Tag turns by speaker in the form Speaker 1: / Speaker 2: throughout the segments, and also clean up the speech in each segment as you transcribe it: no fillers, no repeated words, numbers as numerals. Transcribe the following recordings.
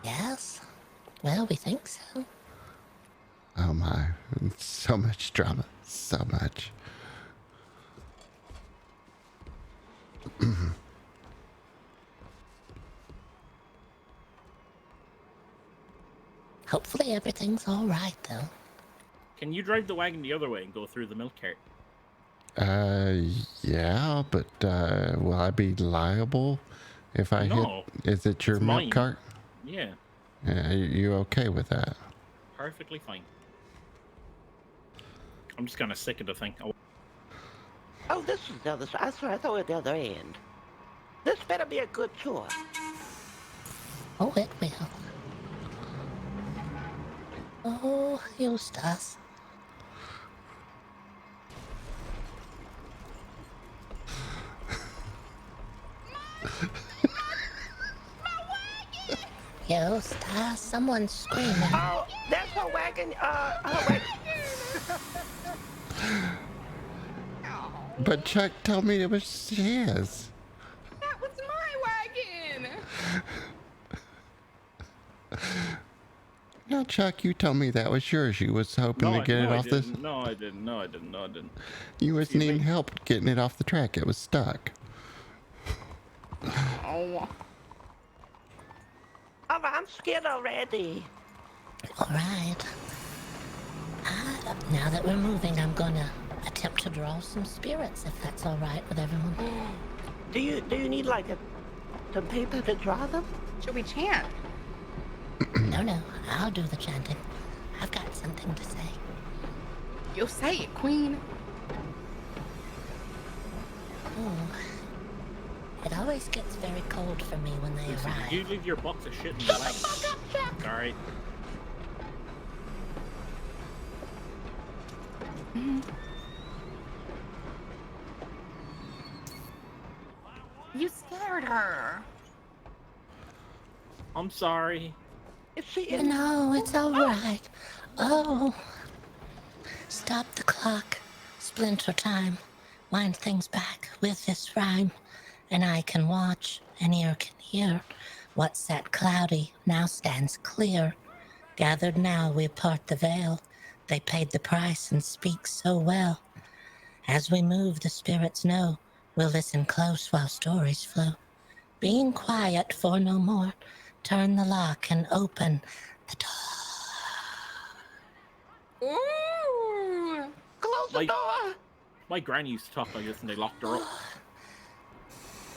Speaker 1: Yes? Well, we think so.
Speaker 2: Oh my, so much drama, so much.
Speaker 1: Hopefully everything's all right, though.
Speaker 3: Can you drive the wagon the other way and go through the milk cart?
Speaker 2: Yeah, but will I be liable if I hit?
Speaker 3: No.
Speaker 2: Is it your
Speaker 3: It's
Speaker 2: milk
Speaker 3: mine.
Speaker 2: cart?
Speaker 3: Yeah,
Speaker 2: Yeah, you okay with that?
Speaker 3: perfectly fine. I'm just kind of sick of the thing.
Speaker 4: Oh, this is the other side. I swear I thought it was the other end. This better be a good tour.
Speaker 1: Oh, it will. Oh, Eustace. Eustace, someone's screaming.
Speaker 4: Oh, that's her wagon. Her wagon.
Speaker 2: But Chuck told me it was his.
Speaker 5: That was my wagon.
Speaker 2: No, Chuck, you told me that was yours. You was hoping to get it off this.
Speaker 3: No, I didn't. No, I didn't. No, I didn't.
Speaker 2: You was needing help getting it off the track. It was stuck.
Speaker 5: Oh.
Speaker 4: Oh, I'm scared already.
Speaker 1: All right. Now that we're moving, I'm gonna attempt to draw some spirits, if that's all right with everyone.
Speaker 4: Do you need like some paper to draw them?
Speaker 5: Should we chant?
Speaker 1: No, I'll do the chanting. I've got something to say.
Speaker 5: You'll say it, Queen.
Speaker 1: Oh, it always gets very cold for me when they
Speaker 3: Listen,
Speaker 1: arrive.
Speaker 3: you leave your box of shit in the wagon. Alright.
Speaker 5: You scared her.
Speaker 3: I'm sorry.
Speaker 4: Is she in?
Speaker 1: No, it's all right. Oh, stop the clock. Splinter time. Wind things back with this rhyme, and I can watch, and ear can hear. What sat cloudy now stands clear. Gathered now we part the veil. They paid the price and speak so well. As we move, the spirits know. We'll listen close while stories flow. Being quiet for no more. Turn the lock and open the door.
Speaker 5: Ooh.
Speaker 4: Close the door.
Speaker 3: My granny used to talk like this and they locked her up.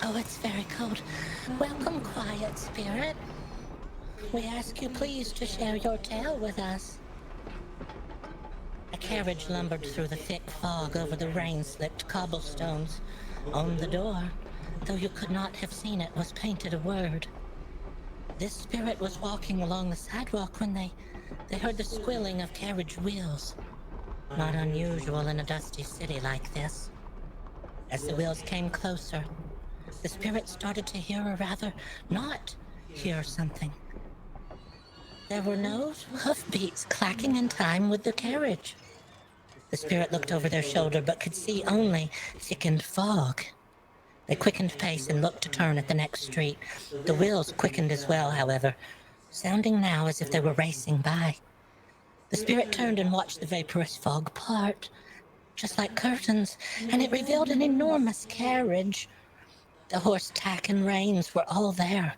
Speaker 1: Oh, it's very cold. Welcome, quiet spirit. We ask you please to share your tale with us. A carriage lumbered through the thick fog over the rain-slipped cobblestones. On the door, though you could not have seen it, was painted a word. This spirit was walking along the sidewalk when they heard the squealing of carriage wheels. Not unusual in a dusty city like this. As the wheels came closer, the spirit started to hear, or rather, not hear something. There were no hoofbeats clacking in time with the carriage. The spirit looked over their shoulder, but could see only thickened fog. They quickened pace and looked to turn at the next street. The wheels quickened as well, however, sounding now as if they were racing by. The spirit turned and watched the vaporous fog part, just like curtains, and it revealed an enormous carriage. The horse tack and reins were all there.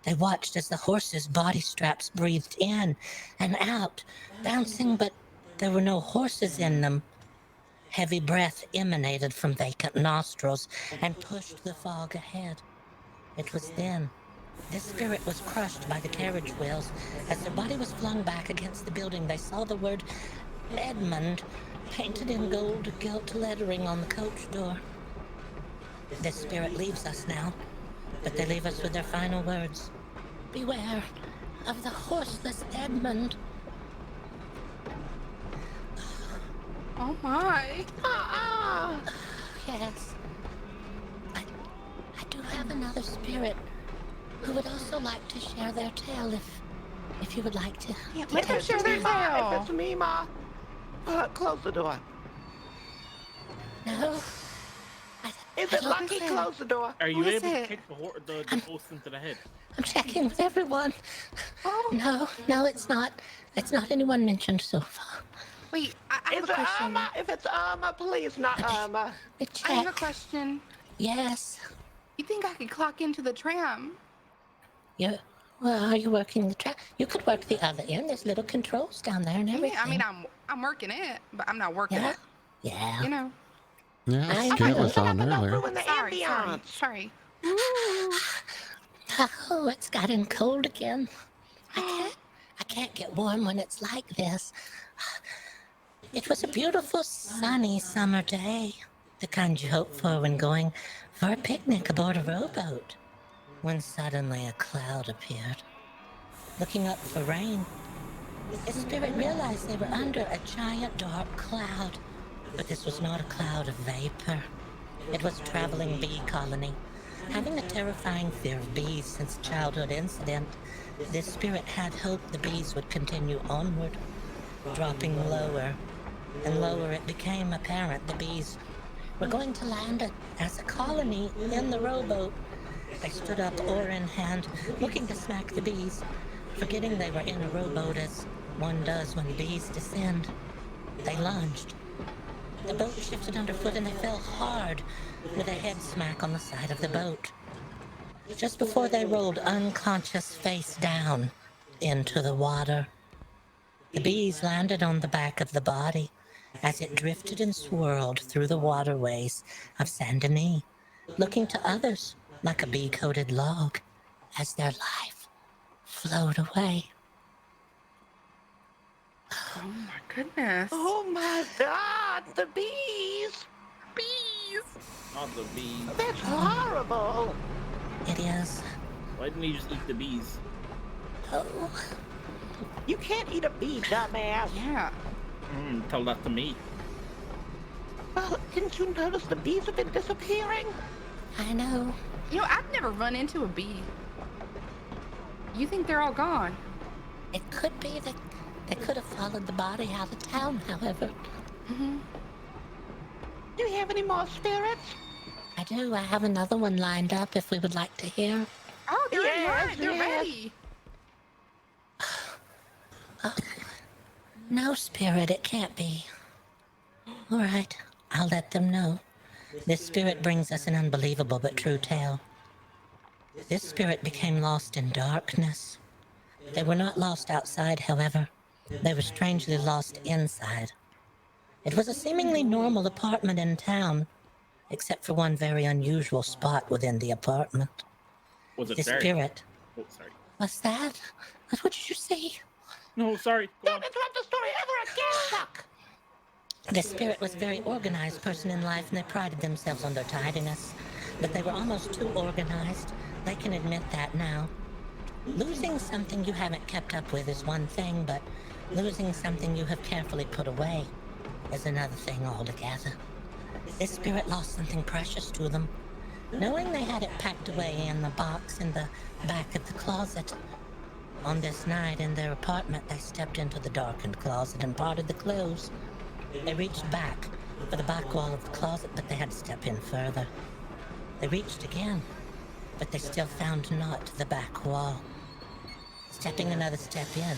Speaker 1: They watched as the horses' body straps breathed in and out, bouncing, but there were no horses in them. Heavy breath emanated from vacant nostrils and pushed the fog ahead. It was then this spirit was crushed by the carriage wheels. As their body was flung back against the building, they saw the word Edmund painted in gold gilt lettering on the coach door. This spirit leaves us now, but they leave us with their final words. Beware of the horseless Edmund.
Speaker 5: Oh my.
Speaker 1: Yes. I do have another spirit who would also like to share their tale if you would like to.
Speaker 5: Yeah, let them share their
Speaker 4: If
Speaker 5: tale.
Speaker 4: it's me, Ma. Close the door.
Speaker 1: No.
Speaker 4: Is it lucky?
Speaker 5: Listen.
Speaker 4: Close the door.
Speaker 3: Are you
Speaker 5: Who is
Speaker 3: able to
Speaker 5: it?
Speaker 3: kick the post into the head?
Speaker 1: I'm checking with everyone.
Speaker 5: Oh,
Speaker 1: No, it's not. It's not anyone mentioned so far.
Speaker 5: wait, I have
Speaker 4: Is
Speaker 5: a
Speaker 4: it
Speaker 5: question.
Speaker 4: Irma? If it's Irma, please, not Irma.
Speaker 1: We
Speaker 5: I have a
Speaker 1: check.
Speaker 5: question.
Speaker 1: Yes.
Speaker 5: You think I could clock into the tram?
Speaker 1: Well, are you working the track? You could work the other end. There's little controls down there and everything.
Speaker 5: Yeah, I mean, I'm working it, but I'm not working
Speaker 1: Yeah.
Speaker 5: it.
Speaker 1: Yeah.
Speaker 5: You know.
Speaker 2: Yeah,
Speaker 1: I
Speaker 2: Skit
Speaker 1: know.
Speaker 2: was on
Speaker 4: Don't
Speaker 2: earlier.
Speaker 4: ruin the
Speaker 5: Sorry.
Speaker 4: ambiance.
Speaker 5: Ooh.
Speaker 1: Oh, it's gotten cold again. I can't get warm when it's like this. It was a beautiful sunny summer day, the kind you hope for when going for a picnic aboard a rowboat, when suddenly a cloud appeared. Looking up for rain, the spirit realized they were under a giant dark cloud. But this was not a cloud of vapor. It was a traveling bee colony. Having a terrifying fear of bees since a childhood incident, this spirit had hoped the bees would continue onward, dropping lower and lower. It became apparent the bees were going to land as a colony in the rowboat. They stood up, oar in hand, looking to smack the bees, forgetting they were in a rowboat as one does when bees descend. They lunged. The boat shifted underfoot and they fell hard with a head smack on the side of the boat. Just before they rolled unconscious face down into the water, the bees landed on the back of the body as it drifted and swirled through the waterways of Saint Denis, looking to others like a bee-coated log as their life flowed away.
Speaker 5: Oh my goodness.
Speaker 4: Oh my God, the bees!
Speaker 5: Bees.
Speaker 3: Not the bees.
Speaker 4: That's horrible.
Speaker 1: It is.
Speaker 3: Why didn't you just eat the bees?
Speaker 1: Oh,
Speaker 4: You can't eat a bee, dumbass.
Speaker 5: Yeah.
Speaker 3: Tell that to me.
Speaker 4: Well, didn't you notice the bees have been disappearing?
Speaker 1: I know.
Speaker 5: You know, I've never run into a bee. You think they're all gone?
Speaker 1: It could be that they could have followed the body out of town, however.
Speaker 4: Do you have any more spirits?
Speaker 1: I do. I have another one lined up if we would like to hear.
Speaker 5: Oh, they're in
Speaker 4: Yes,
Speaker 5: line. They're
Speaker 4: yes.
Speaker 5: ready.
Speaker 1: No, Spirit, it can't be. All right, I'll let them know. This spirit brings us an unbelievable but true tale. This spirit became lost in darkness. They were not lost outside, however. They were strangely lost inside. It was a seemingly normal apartment in town, except for one very unusual spot within the apartment.
Speaker 3: Was it
Speaker 1: The
Speaker 3: very?
Speaker 1: spirit.
Speaker 3: Oh, sorry.
Speaker 1: What's that? What did you see?
Speaker 3: No, sorry. Go on.
Speaker 4: Don't interrupt the story ever again, Chuck!
Speaker 1: The spirit was a very organized person in life, and they prided themselves on their tidiness. But they were almost too organized. They can admit that now. Losing something you haven't kept up with is one thing, but losing something you have carefully put away is another thing altogether. This spirit lost something precious to them. Knowing they had it packed away in the box in the back of the closet. On this night in their apartment, they stepped into the darkened closet and parted the clothes. They reached back for the back wall of the closet, but they had to step in further. They reached again, but they still found not the back wall. Stepping another step in,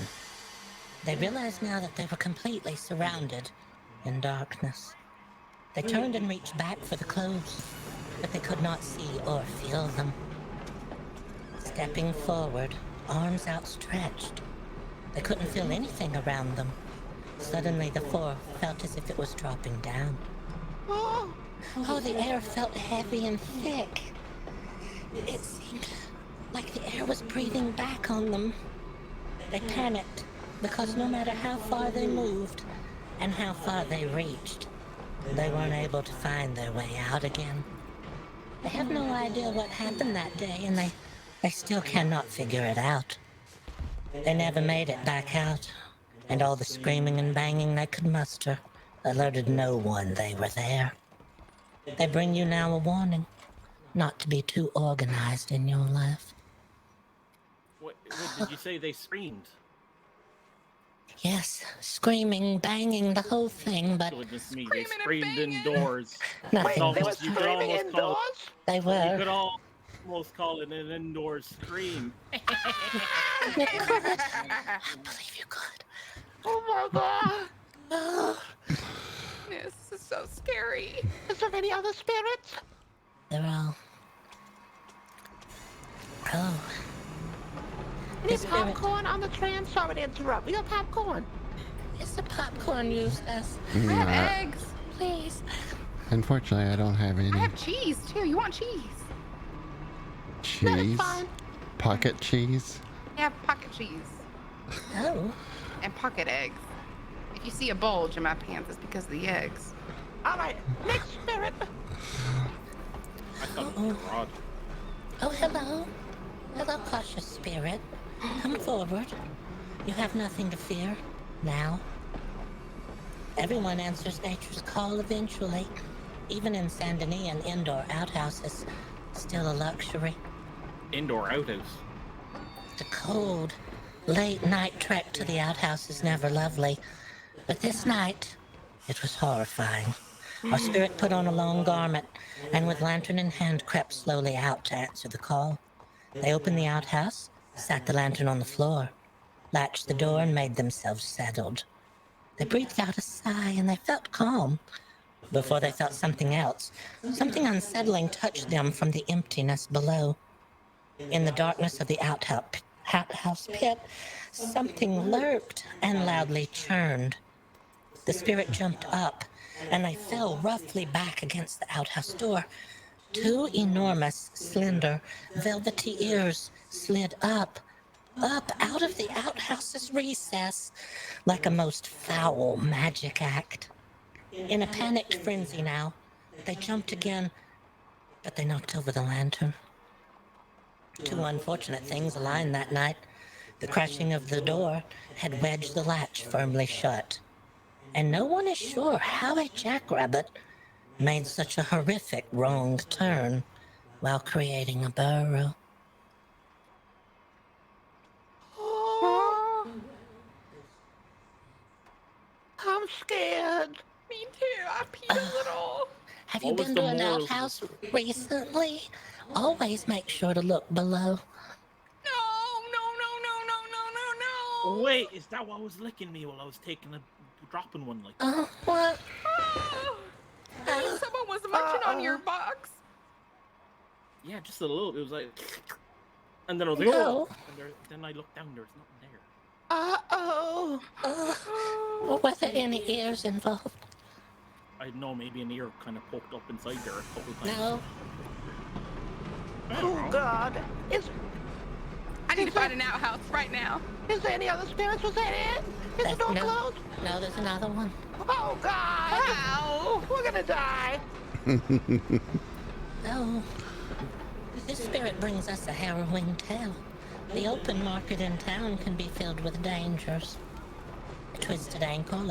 Speaker 1: they realized now that they were completely surrounded in darkness. They turned and reached back for the clothes, but they could not see or feel them. Stepping forward, arms outstretched, they couldn't feel anything around them. Suddenly the floor felt as if it was dropping down.
Speaker 4: Oh,
Speaker 1: The air felt heavy and thick. It seemed like the air was breathing back on them. They panicked because no matter how far they moved and how far they reached, they weren't able to find their way out again. They have no idea what happened that day, and they still cannot figure it out. They never made it back out, and all the screaming and banging they could muster alerted no one they were there. They bring you now a warning not to be too organized in your life.
Speaker 3: What did you say they screamed?
Speaker 1: Yes, screaming, banging, the whole thing, but
Speaker 3: Goodness me, they
Speaker 5: Screaming and
Speaker 3: screamed
Speaker 5: banging.
Speaker 3: indoors.
Speaker 1: nothing.
Speaker 3: It's
Speaker 4: They were
Speaker 3: almost, you could
Speaker 4: screaming
Speaker 3: almost call it,
Speaker 4: indoors?
Speaker 1: They
Speaker 3: you
Speaker 1: were.
Speaker 3: could almost call it an indoor scream.
Speaker 1: You could. I believe you could.
Speaker 4: Oh my god.
Speaker 1: Oh,
Speaker 5: This is so scary.
Speaker 4: Is there any other spirits?
Speaker 1: they're all. Oh,
Speaker 4: Any
Speaker 1: the spirit.
Speaker 4: popcorn on the tram? Sorry to interrupt. We got popcorn.
Speaker 1: It's the popcorn, Eustace.
Speaker 5: I have
Speaker 2: Nah.
Speaker 5: eggs.
Speaker 1: Please.
Speaker 2: Unfortunately, I don't have any.
Speaker 5: I have cheese too. You want cheese?
Speaker 4: That is
Speaker 2: Cheese?
Speaker 4: fine.
Speaker 2: Pocket cheese?
Speaker 5: I have pocket cheese
Speaker 1: Oh,
Speaker 5: and pocket eggs. If you see a bulge in my pants, it's because of the eggs.
Speaker 4: All right, next spirit.
Speaker 3: I thought it was a rod.
Speaker 1: oh, hello. Hello, cautious spirit. Come forward. You have nothing to fear now. Everyone answers nature's call eventually. Even in Saint Denis, an indoor outhouse is still a luxury.
Speaker 3: Indoor outhouse.
Speaker 1: The cold, late night trek to the outhouse is never lovely, but this night, it was horrifying. Our spirit put on a long garment, and with lantern in hand crept slowly out to answer the call. They opened the outhouse, sat the lantern on the floor, latched the door, and made themselves settled. They breathed out a sigh, and they felt calm, before they felt something else. Something unsettling touched them from the emptiness below. In the darkness of the outhouse pit, something lurked and loudly churned. The spirit jumped up, and they fell roughly back against the outhouse door. Two enormous, slender, velvety ears slid up out of the outhouse's recess, like a most foul magic act. In a panicked frenzy now, they jumped again, but they knocked over the lantern. Two unfortunate things aligned that night. The crashing of the door had wedged the latch firmly shut, and no one is sure how a jackrabbit made such a horrific wrong turn while creating a burrow.
Speaker 4: Oh, I'm scared.
Speaker 5: Me too. I peed a little.
Speaker 1: Have you
Speaker 3: What was
Speaker 1: been
Speaker 3: the
Speaker 1: to an
Speaker 3: moral?
Speaker 1: outhouse recently? Always make sure to look below.
Speaker 5: No, no, no, no, no, no, no, no.
Speaker 3: Wait, is that what was licking me while I was taking a dropping one like?
Speaker 1: Oh, what?
Speaker 5: Oh, I mean, someone was munching on your box.
Speaker 3: Yeah, just a little. It was like, and then I was like,
Speaker 1: No.
Speaker 3: oh, and then I looked down. There's nothing there.
Speaker 4: Uh-oh.
Speaker 1: Well, were there any ears involved?
Speaker 3: I know maybe an ear kind of poked up inside there a couple times.
Speaker 1: No.
Speaker 3: I don't
Speaker 4: Oh
Speaker 3: know.
Speaker 4: god.
Speaker 5: I need to find an outhouse right now.
Speaker 4: Is there any other spirits? Was that it? Is the door
Speaker 1: No.
Speaker 4: closed?
Speaker 1: No, there's another one.
Speaker 4: Oh god.
Speaker 5: Ow.
Speaker 4: We're gonna die.
Speaker 1: Oh. This spirit brings us a harrowing tale. The open market in town can be filled with dangers. A twisted ankle,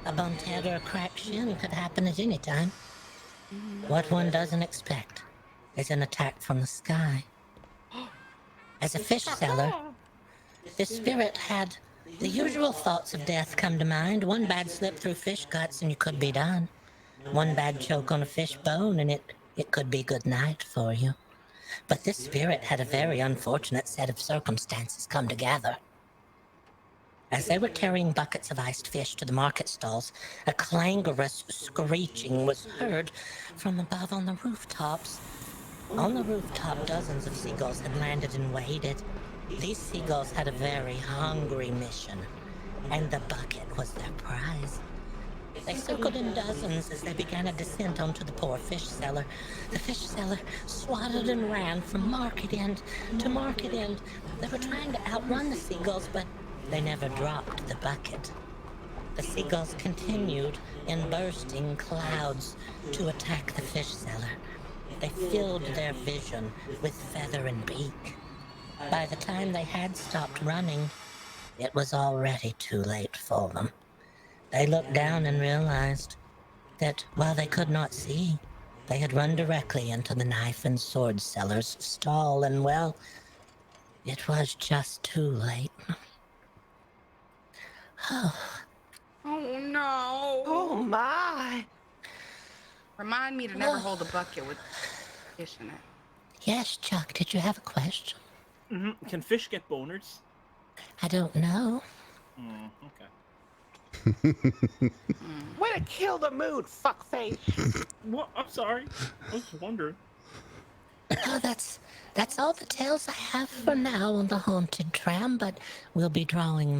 Speaker 1: a bumped head, or a cracked shin could happen at any time. What one doesn't expect is an attack from the sky. As a fish seller, this spirit had the usual thoughts of death come to mind. One bad slip through fish guts and you could be done. One bad choke on a fish bone and it could be good night for you. But this spirit had a very unfortunate set of circumstances come together. As they were carrying buckets of iced fish to the market stalls, a clangorous screeching was heard from above on the rooftops. On the rooftop, dozens of seagulls had landed and waited. These seagulls had a very hungry mission, and the bucket was their prize. They circled in dozens as they began a descent onto the poor fish seller. The fish seller swatted and ran from market end to market end. They were trying to outrun the seagulls, but they never dropped the bucket. The seagulls continued in bursting clouds to attack the fish seller. They filled their vision with feather and beak. By the time they had stopped running, it was already too late for them. They looked down and realized that while they could not see, they had run directly into the knife and sword seller's stall, and well, it was just too late.
Speaker 5: Oh no.
Speaker 4: Oh my.
Speaker 5: Remind me to never hold a bucket with fish in it.
Speaker 1: Yes, Chuck, did you have a question?
Speaker 3: Can fish get boners?
Speaker 1: I don't know.
Speaker 3: Okay.
Speaker 4: Way to kill the mood, fuckface.
Speaker 3: What? I'm sorry. I was just wondering.
Speaker 1: Oh, that's all the tales I have for now on the haunted tram, but we'll be drawing